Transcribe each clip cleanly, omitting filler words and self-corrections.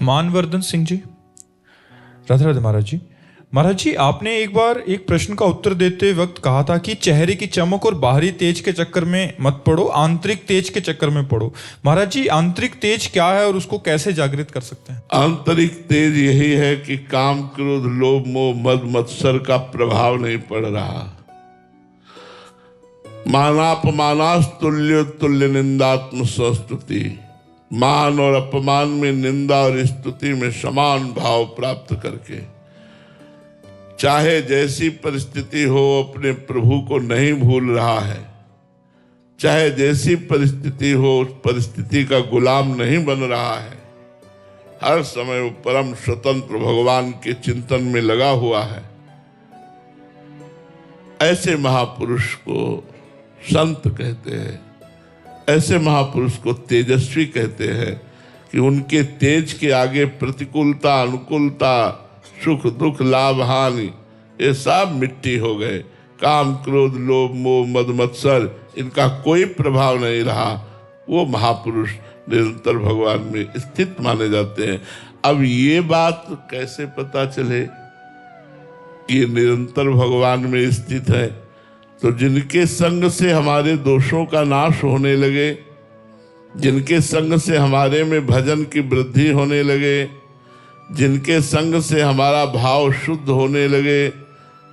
मानवर्धन सिंह जी, राधे राधे महाराज जी। महाराज जी, आपने एक बार एक प्रश्न का उत्तर देते वक्त कहा था कि चेहरे की चमक और बाहरी तेज के चक्कर में मत पड़ो, आंतरिक तेज के चक्कर में पड़ो। महाराज जी, आंतरिक तेज क्या है और उसको कैसे जागृत कर सकते हैं? आंतरिक तेज यही है कि काम, क्रोध, लोभ, मोह, मद, मत्सर का प्रभाव नहीं पड़ रहा। मानापमानास तुल्य तुल्य निंदात्म संस्तुति। मान और अपमान में, निंदा और स्तुति में समान भाव प्राप्त करके, चाहे जैसी परिस्थिति हो अपने प्रभु को नहीं भूल रहा है, चाहे जैसी परिस्थिति हो उस परिस्थिति का गुलाम नहीं बन रहा है, हर समय वो परम स्वतंत्र भगवान के चिंतन में लगा हुआ है। ऐसे महापुरुष को संत कहते हैं, ऐसे महापुरुष को तेजस्वी कहते हैं कि उनके तेज के आगे प्रतिकूलता, अनुकूलता, सुख दुख, लाभ हानि ये सब मिट्टी हो गए। काम, क्रोध, लोभ, मोह, मद, मत्सर इनका कोई प्रभाव नहीं रहा। वो महापुरुष निरंतर भगवान में स्थित माने जाते हैं। अब ये बात कैसे पता चले कि ये निरंतर भगवान में स्थित है? तो जिनके संग से हमारे दोषों का नाश होने लगे, जिनके संग से हमारे में भजन की वृद्धि होने लगे, जिनके संग से हमारा भाव शुद्ध होने लगे,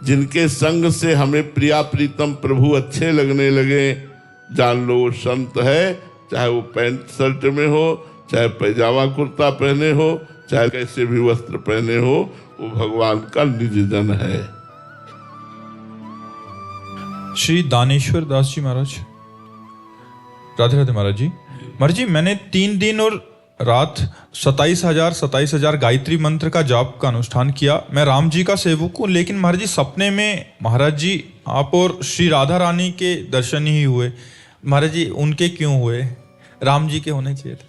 जिनके संग से हमें प्रिया प्रीतम प्रभु अच्छे लगने लगे, जान लो वो संत है। चाहे वो पैंट शर्ट में हो, चाहे पैजामा कुर्ता पहने हो, चाहे कैसे भी वस्त्र पहने हो, वो भगवान का निज जन है। श्री दानेश्वर दास जी महाराज, राधे राधे महाराज जी। महाराज जी, मैंने 3 दिन और रात 27,000 गायत्री मंत्र का जाप का अनुष्ठान किया। मैं राम जी का सेवक हूँ, लेकिन महाराज जी सपने में महाराज जी आप और श्री राधा रानी के दर्शन ही हुए। महाराज जी, उनके क्यों हुए? राम जी के होने चाहिए थे।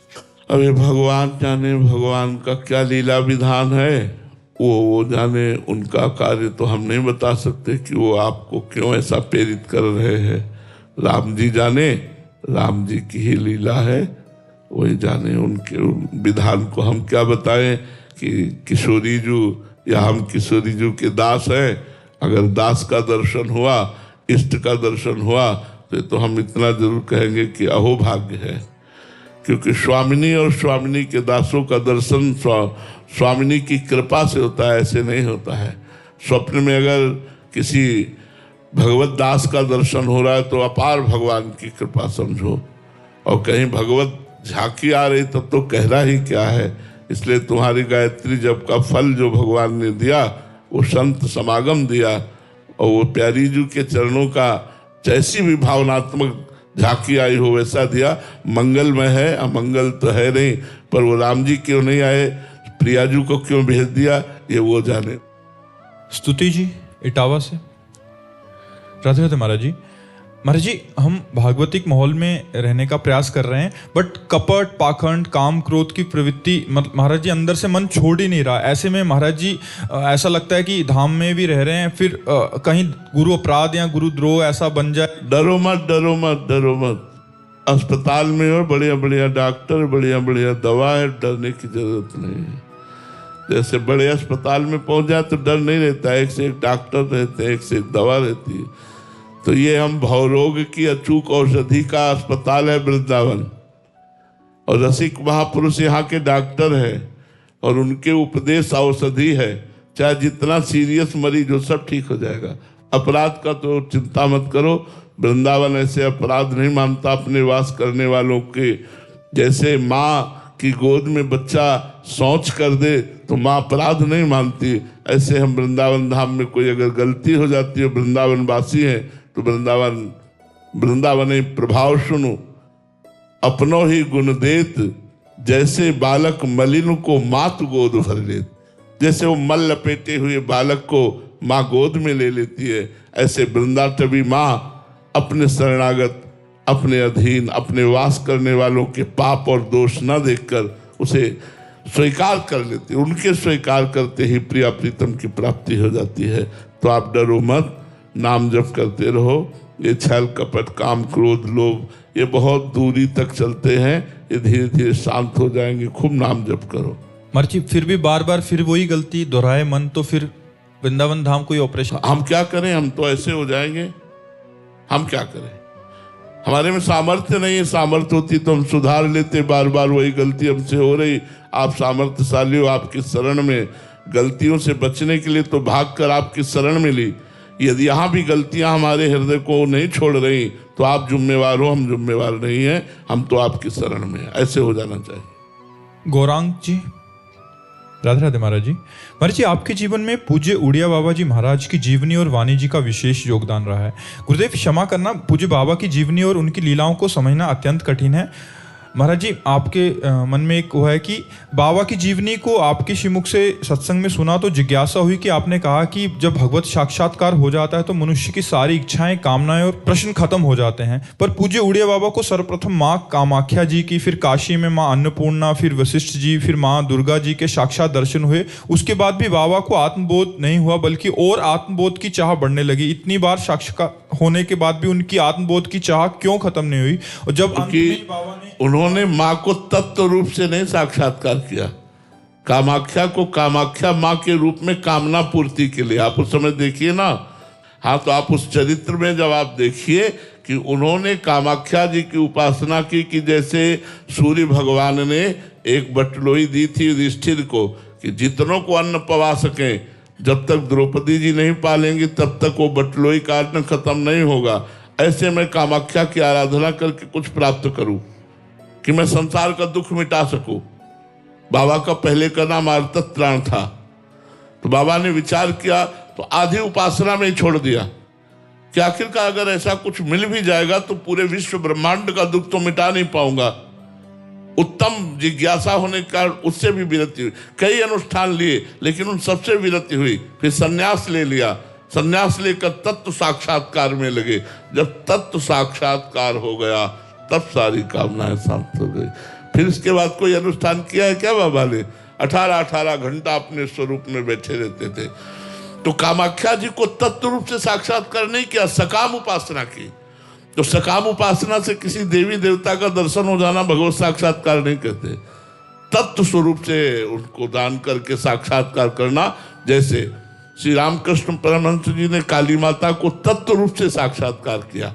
अरे भगवान जाने भगवान का क्या लीला विधान है, वो जाने। उनका कार्य तो हम नहीं बता सकते कि वो आपको क्यों ऐसा प्रेरित कर रहे हैं। राम जी जाने, राम जी की ही लीला है, वही जाने। उनके विधान को हम क्या बताएं कि किशोरी जी या हम किशोरी जी के दास हैं। अगर दास का दर्शन हुआ, इष्ट का दर्शन हुआ, तो हम इतना जरूर कहेंगे कि अहोभाग्य है। क्योंकि स्वामिनी और स्वामिनी के दासों का दर्शन स्वामिनी की कृपा से होता है, ऐसे नहीं होता है। स्वप्न में अगर किसी भगवत दास का दर्शन हो रहा है तो अपार भगवान की कृपा समझो, और कहीं भगवत झांकी आ रही तब तो कहना ही क्या है। इसलिए तुम्हारी गायत्री जप का फल जो भगवान ने दिया, वो संत समागम दिया, और वो प्यारी जी के चरणों का जैसी भी भावनात्मक झांकी आई हो वैसा दिया। मंगलमय है, अमंगल तो है नहीं, पर वो राम जी क्यों नहीं आए, प्रिया जी को क्यों भेज दिया, ये वो जाने। स्तुति जी इटावा से, राधे राधे महाराज जी। महाराज जी, हम भागवतिक माहौल में रहने का प्रयास कर रहे हैं, बट कपट, पाखंड, काम, क्रोध की प्रवृत्ति महाराज जी अंदर से मन छोड़ ही नहीं रहा। ऐसे में महाराज जी ऐसा लगता है कि धाम में भी रह रहे हैं, फिर कहीं गुरु अपराध या गुरु द्रोह ऐसा बन जाए। डरो मत, डरो मत, डरो मत। अस्पताल में और बढ़िया बढ़िया डॉक्टर, बढ़िया बढ़िया दवा है, डरने की जरूरत नहीं है। जैसे बड़े अस्पताल में पहुंच जाए तो डर नहीं रहता, एक से एक डॉक्टर रहते हैं, एक से एक दवा रहती है। तो ये हम भवरोग की अचूक औषधि का अस्पताल है वृंदावन, और रसिक महापुरुष यहाँ के डॉक्टर है, और उनके उपदेश औषधि है। चाहे जितना सीरियस मरीज हो, सब ठीक हो जाएगा। अपराध का तो चिंता मत करो, वृंदावन ऐसे अपराध नहीं मानता अपने वास करने वालों के। जैसे माँ की गोद में बच्चा शौच कर दे तो माँ अपराध नहीं मानती, ऐसे हम वृंदावन धाम में कोई अगर गलती हो जाती है, वृंदावन वासी है, तो वृंदावन प्रभाव सुनो। अपनो ही गुण देत, जैसे बालक मलिन को मात गोद भर लेत। जैसे वो मल लपेटे हुए बालक को माँ गोद में ले लेती है, ऐसे वृंदाटवी माँ अपने शरणागत, अपने अधीन, अपने वास करने वालों के पाप और दोष न देखकर उसे स्वीकार कर लेती है। उनके स्वीकार करते ही प्रिया प्रीतम की प्राप्ति हो जाती है। तो आप डरो मत, नाम जप करते रहो। ये छल कपट, काम, क्रोध, लोभ, ये बहुत दूरी तक चलते हैं, ये धीरे धीरे शांत हो जाएंगे। खूब नाम जप करो। महाराज जी फिर भी बार बार फिर वही गलती दोहराए मन, तो फिर वृंदावन धाम कोई ऑपरेशन? हम क्या करें, हम तो ऐसे हो जाएंगे। हम क्या करें, हमारे में सामर्थ्य नहीं है। सामर्थ्य होती तो हम सुधार लेते। बार बार वही गलती हमसे हो रही। आप सामर्थ्यशाली हो, आपकी शरण में गलतियों से बचने के लिए तो भागकर आपकी शरण मिली। यदि यहाँ भी गलतियाँ हमारे हृदय को नहीं छोड़ रही तो आप जिम्मेवार हो, हम जिम्मेवार नहीं हैं। हम तो आपकी शरण में हैं। ऐसे हो जाना चाहिए। गौरांग जी, राधे राधे महाराज जी। महाराज जी आपके जीवन में पूज्य उड़िया बाबा जी महाराज की जीवनी और वाणी जी का विशेष योगदान रहा है। गुरुदेव क्षमा करना, पूज्य बाबा की जीवनी और उनकी लीलाओं को समझना अत्यंत कठिन है। महाराज जी आपके मन में एक वो है कि बाबा की जीवनी को आपके श्रीमुख से सत्संग में सुना तो जिज्ञासा हुई कि आपने कहा कि जब भगवत साक्षात्कार हो जाता है तो मनुष्य की सारी इच्छाएं, कामनाएं और प्रश्न खत्म हो जाते हैं। पर पूज्य उड़िया बाबा को सर्वप्रथम माँ कामाख्या जी की, फिर काशी में माँ अन्नपूर्णा, फिर वशिष्ठ जी, फिर माँ दुर्गा जी के साक्षात दर्शन हुए। उसके बाद भी बाबा को आत्मबोध नहीं हुआ, बल्कि और आत्मबोध की चाह बढ़ने लगी। इतनी बार साक्षात्कार होने के बाद भी उनकी आत्मबोध की चाह क्यों खत्म नहीं हुई? और जब अंत में बाबा ने उन्होंने माँ को तत्व रूप से नहीं साक्षात्कार किया, कामाख्या को कामाख्या माँ के रूप में कामना पूर्ति के लिए। आप उस समय देखिए ना। हाँ, तो आप उस चरित्र में जब आप देखिए कि उन्होंने कामाख्या जी की उपासना की कि जैसे सूर्य भगवान ने एक बटलोई दी थी युधिष्ठिर को कि जितनों को अन्न पवा सकें, जब तक द्रौपदी जी नहीं पालेंगी तब तक वो बटलोई का अन्न खत्म नहीं होगा। ऐसे मैं कामाख्या की आराधना करके कुछ प्राप्त करूं कि मैं संसार का दुख मिटा सकूं। बाबा का पहले का नाम आर्तत्राण था। तो बाबा ने विचार किया तो आधी उपासना में ही छोड़ दिया कि आखिरकार अगर ऐसा कुछ मिल भी जाएगा तो पूरे विश्व ब्रह्मांड का दुख तो मिटा नहीं पाऊंगा। उत्तम जिज्ञासा होने के कारण उससे भी विरति हुई। कई अनुष्ठान लिए लेकिन उन सबसे विरति हुई। फिर संन्यास ले लिया। संन्यास लेकर तत्व साक्षात्कार में लगे। जब तत्व साक्षात्कार हो गया तब सारी कामनाएं शांत हो गई। फिर इसके बाद कोई अनुष्ठान किया है क्या बाबा ने? 18-18 घंटा अपने स्वरूप में बैठे रहते थे। तो कामाख्या जी को तत्व रूप से साक्षात्कार नहीं किया, सकाम उपासना की। तो सकाम उपासना से किसी देवी देवता का दर्शन हो जाना भगवत साक्षात्कार नहीं कहते। तत्व स्वरूप से उनको दान करके साक्षात्कार करना। जैसे श्री रामकृष्ण परमहंस जी ने काली माता को तत्व रूप से साक्षात्कार किया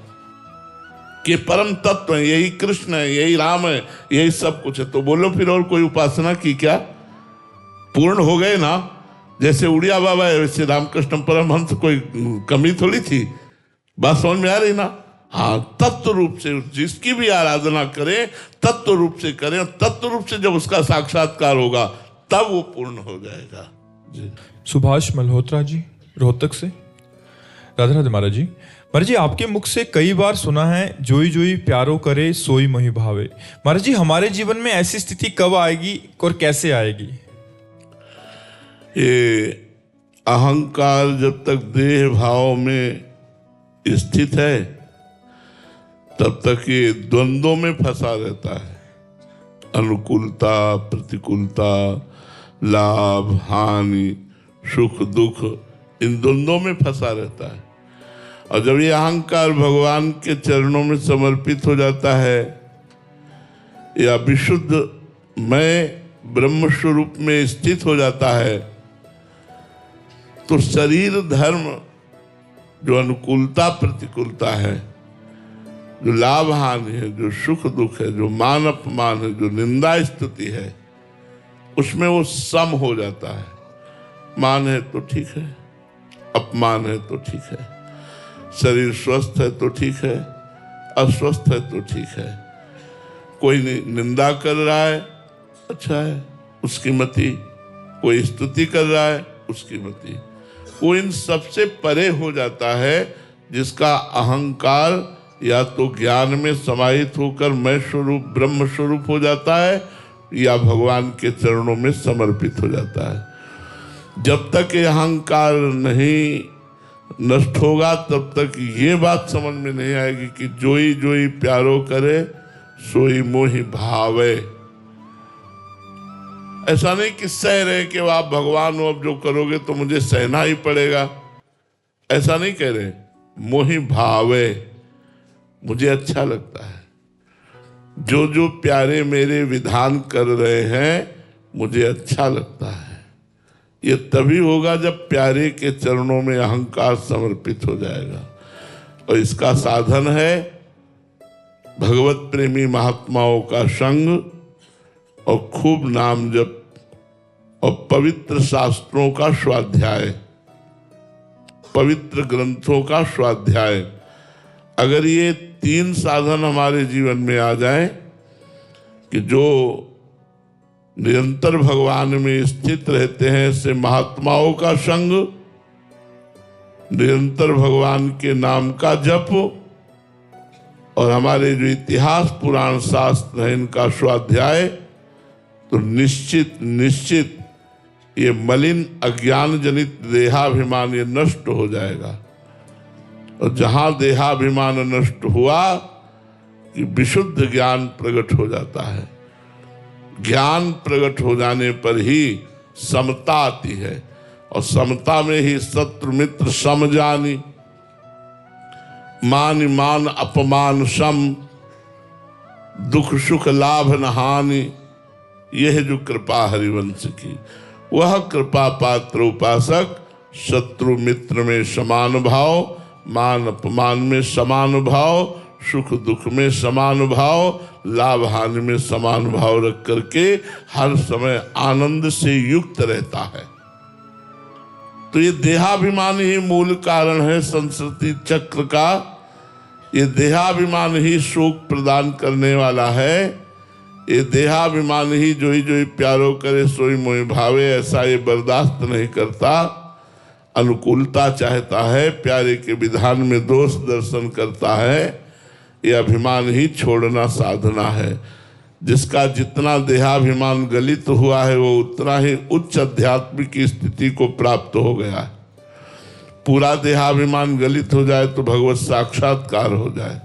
कि परम तत्व है, यही कृष्ण है, यही राम है, यही सब कुछ है। तो बोलो फिर और कोई उपासना की क्या? पूर्ण हो गए ना। जैसे उड़िया बाबा है वैसे रामकृष्ण परमहंस, कोई कमी थोड़ी थी। बात समझ में आ रही ना? हाँ, तत्व रूप से जिसकी भी आराधना करें तत्व रूप से करें, और तत्व रूप से जब उसका साक्षात्कार होगा तब वो पूर्ण हो जाएगा। जी। सुभाष मल्होत्रा जी, रोहतक से। राधे राधे महाराज जी। महाराज जी आपके मुख से कई बार सुना है, जोई जोई प्यारो करे सोई मोहि भावे। महाराज जी हमारे जीवन में ऐसी स्थिति कब आएगी और कैसे आएगी? ये अहंकार जब तक देह भाव में स्थित है तब तक ये द्वंद्वों में फंसा रहता है। अनुकूलता, प्रतिकूलता, लाभ, हानि, सुख, दुख, इन द्वंद्वों में फंसा रहता है। और जब ये अहंकार भगवान के चरणों में समर्पित हो जाता है या विशुद्ध मैं ब्रह्म स्वरूप में स्थित हो जाता है तो शरीर धर्म, जो अनुकूलता प्रतिकूलता है, जो लाभ हानि है, जो सुख दुख है, जो मान अपमान है, जो निंदा स्तुति है, उसमें वो सम हो जाता है। मान है तो ठीक है, अपमान है तो ठीक है, शरीर स्वस्थ है तो ठीक है, अस्वस्थ है तो ठीक है। कोई निंदा कर रहा है, अच्छा है, उसकी मति। कोई स्तुति कर रहा है, उसकी मति। वो इन सबसे परे हो जाता है जिसका अहंकार या तो ज्ञान में समाहित होकर मैं स्वरूप ब्रह्म स्वरूप हो जाता है या भगवान के चरणों में समर्पित हो जाता है। जब तक ये अहंकार नहीं नष्ट होगा तब तक ये बात समझ में नहीं आएगी कि जोई जोई प्यारो करे सोई मोहि भावे। ऐसा नहीं कि सह रहे कि आप भगवान हो, अब जो करोगे तो मुझे सहना ही पड़ेगा। ऐसा नहीं कह रहे। मोहि भावे, मुझे अच्छा लगता है। जो जो प्यारे मेरे विधान कर रहे हैं मुझे अच्छा लगता है। ये तभी होगा जब प्यारे के चरणों में अहंकार समर्पित हो जाएगा। और इसका साधन है भगवत प्रेमी महात्माओं का संग और खूब नाम जप और पवित्र शास्त्रों का स्वाध्याय, पवित्र ग्रंथों का स्वाध्याय। अगर ये 3 साधन हमारे जीवन में आ जाए कि जो निरंतर भगवान में स्थित रहते हैं, से महात्माओं का संग, निरंतर भगवान के नाम का जप और हमारे जो इतिहास पुराण शास्त्र है इनका स्वाध्याय, तो निश्चित निश्चित ये मलिन अज्ञान जनित देहाभिमान ये नष्ट हो जाएगा। और जहां देहाभिमान नष्ट हुआ कि विशुद्ध ज्ञान प्रकट हो जाता है। ज्ञान प्रकट हो जाने पर ही समता आती है और समता में ही शत्रु मित्र सम जानी, मान मान अपमान सम, दुख सुख लाभ न हानि। यह जो कृपा हरिवंश की, वह कृपा पात्र उपासक शत्रु मित्र में समान भाव, मान अपमान में समान भाव, सुख दुख में समान भाव, लाभ हानि में समान भाव रख करके हर समय आनंद से युक्त रहता है। तो ये देहाभिमान ही मूल कारण है संस्कृति चक्र का। ये देहाभिमान ही शोक प्रदान करने वाला है। ये देहाभिमान ही जो ही प्यारो करे सोई मोहि भावे, ऐसा ये बर्दाश्त नहीं करता, अनुकूलता चाहता है, प्यारे के विधान में दोष दर्शन करता है। ये अभिमान ही छोड़ना साधना है। जिसका जितना देहाभिमान गलित हुआ है वो उतना ही उच्च आध्यात्मिक स्थिति को प्राप्त हो गया है। पूरा देहाभिमान गलित हो जाए तो भगवत साक्षात्कार हो जाए।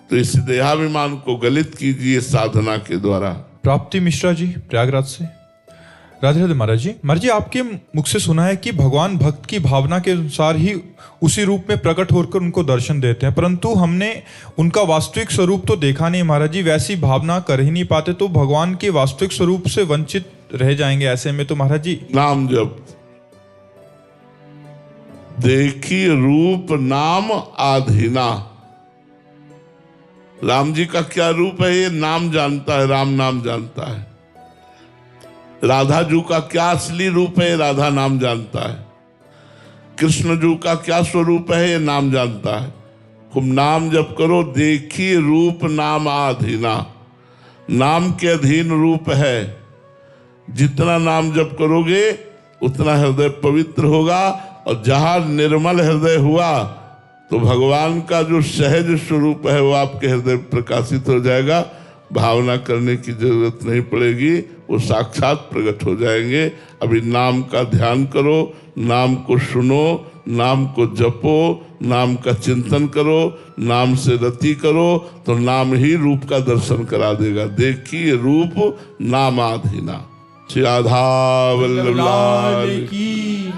तो इस देहाभिमान को गलित कीजिए साधना के द्वारा। प्राप्ति मिश्रा जी प्रयागराज से। राधे राधे महाराज जी। महाराज जी, आपके मुख से सुना है कि भगवान भक्त की भावना के अनुसार ही उसी रूप में प्रकट होकर उनको दर्शन देते हैं, परंतु हमने उनका वास्तविक स्वरूप तो देखा नहीं। महाराज जी, वैसी भावना कर ही नहीं पाते तो भगवान के वास्तविक स्वरूप से वंचित रह जाएंगे। ऐसे में तो महाराज जी नाम जप, देखी रूप नाम आधीना। राम जी का क्या रूप है ये नाम जानता है, राम नाम जानता है। राधा जी का क्या असली रूप है, राधा नाम जानता है। कृष्ण जी का क्या स्वरूप है, ये नाम जानता है। खूब नाम जप करो, देखी रूप नाम आधीना। नाम के अधीन रूप है। जितना नाम जप करोगे उतना हृदय पवित्र होगा। और जहां निर्मल हृदय हुआ तो भगवान का जो सहज स्वरूप है वो आपके हृदय प्रकाशित हो जाएगा। भावना करने की जरूरत नहीं पड़ेगी, वो साक्षात प्रकट हो जाएंगे। अभी नाम का ध्यान करो, नाम को सुनो, नाम को जपो, नाम का चिंतन करो, नाम से रति करो, तो नाम ही रूप का दर्शन करा देगा। देखिए रूप नामाधीना। श्री राधा वल्लभ लाल की।